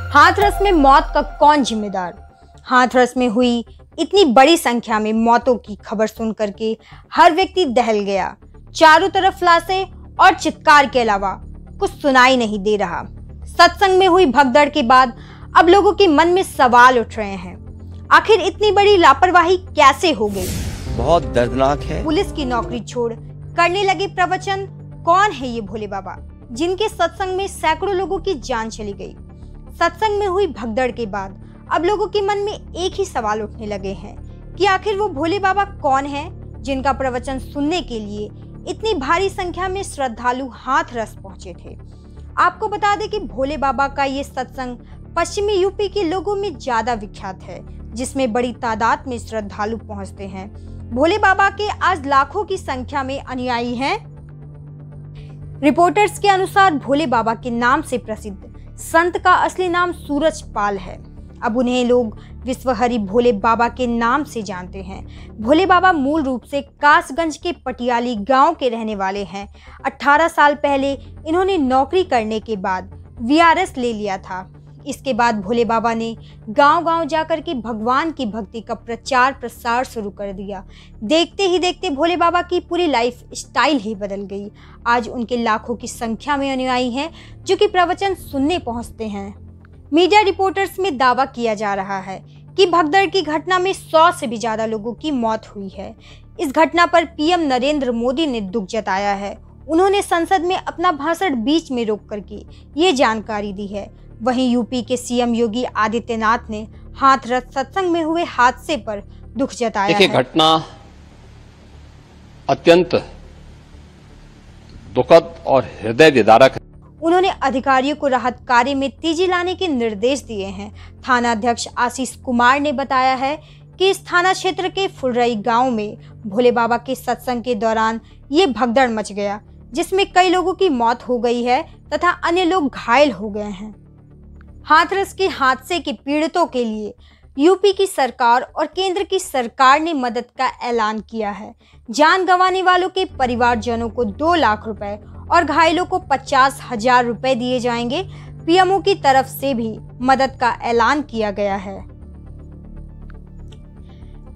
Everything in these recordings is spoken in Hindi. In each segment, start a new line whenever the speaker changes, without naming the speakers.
हाथरस में मौत का कौन जिम्मेदार? हाथरस में हुई इतनी बड़ी संख्या में मौतों की खबर सुन करके हर व्यक्ति दहल गया। चारों तरफ लाशें और चित्कार के अलावा कुछ सुनाई नहीं दे रहा। सत्संग में हुई भगदड़ के बाद अब लोगों के मन में सवाल उठ रहे हैं, आखिर इतनी बड़ी लापरवाही कैसे हो गई?
बहुत दर्दनाक है।
पुलिस की नौकरी छोड़ करने लगे प्रवचन। कौन है ये भोले बाबा जिनके सत्संग में सैकड़ों लोगों की जान चली गई? सत्संग में हुई भगदड़ के बाद अब लोगों के मन में एक ही सवाल उठने लगे हैं कि आखिर वो भोले बाबा कौन हैं जिनका प्रवचन सुनने के लिए इतनी भारी संख्या में श्रद्धालु हाथरस पहुंचे थे। आपको बता दें कि भोले बाबा का ये सत्संग पश्चिमी यूपी के लोगों में ज्यादा विख्यात है, जिसमें बड़ी तादाद में श्रद्धालु पहुंचते हैं। भोले बाबा के आज लाखों की संख्या में अनुयायी हैं। रिपोर्टर्स के अनुसार भोले बाबा के नाम से प्रसिद्ध संत का असली नाम सूरजपाल है। अब उन्हें लोग विश्वहरि भोले बाबा के नाम से जानते हैं। भोले बाबा मूल रूप से कासगंज के पटियाली गांव के रहने वाले हैं। 18 साल पहले इन्होंने नौकरी करने के बाद वीआरएस ले लिया था। इसके बाद भोले बाबा ने गांव-गांव जाकर के भगवान की भक्ति का प्रचार प्रसार शुरू कर दिया। देखते ही देखते भोले बाबा की पूरी लाइफ स्टाइल ही बदल गई। आज उनके लाखों की संख्या में अनुयायी हैं जो कि प्रवचन सुनने पहुंचते हैं। मीडिया रिपोर्टर्स में दावा किया जा रहा है कि भगदड़ की घटना में 100 से भी ज्यादा लोगों की मौत हुई है। इस घटना पर पीएम नरेंद्र मोदी ने दुख जताया है। उन्होंने संसद में अपना भाषण बीच में रोक करके ये जानकारी दी है। वहीं यूपी के सीएम योगी आदित्यनाथ ने हाथरस सत्संग में हुए हादसे पर दुख जताया है।
घटना अत्यंत दुखद और हृदय विदारक है।
उन्होंने अधिकारियों को राहत कार्य में तेजी लाने के निर्देश दिए हैं। थाना अध्यक्ष आशीष कुमार ने बताया है कि इस थाना क्षेत्र के फुलरई गांव में भोले बाबा के सत्संग के दौरान ये भगदड़ मच गया, जिसमें कई लोगों की मौत हो गई है तथा अन्य लोग घायल हो गए हैं। हाथरस के हादसे के पीड़ितों के लिए यूपी की सरकार और केंद्र की सरकार ने मदद का ऐलान किया है। जान गंवाने वालों के परिवारजनों को 2 लाख रुपए और घायलों को 50,000 रुपए दिए जाएंगे। पीएमओ की तरफ से भी मदद का ऐलान किया गया है।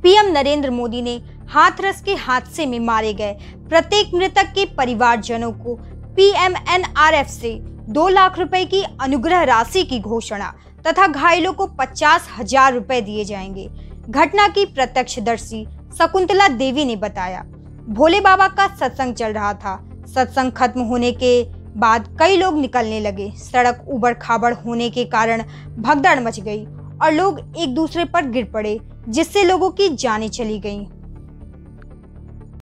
पीएम नरेंद्र मोदी ने हाथरस के हादसे में मारे गए प्रत्येक मृतक के परिवारजनों को पीएमएनआरएफ से 2 लाख रुपए की अनुग्रह राशि की घोषणा तथा घायलों को 50,000 रुपए दिए जाएंगे। घटना की प्रत्यक्षदर्शी शकुंतला देवी ने बताया, भोले बाबा का सत्संग चल रहा था। सत्संग खत्म होने के बाद कई लोग निकलने लगे। सड़क उबड़ खाबड़ होने के कारण भगदड़ मच गई और लोग एक दूसरे पर गिर पड़े, जिससे लोगों की जानें चली गईं।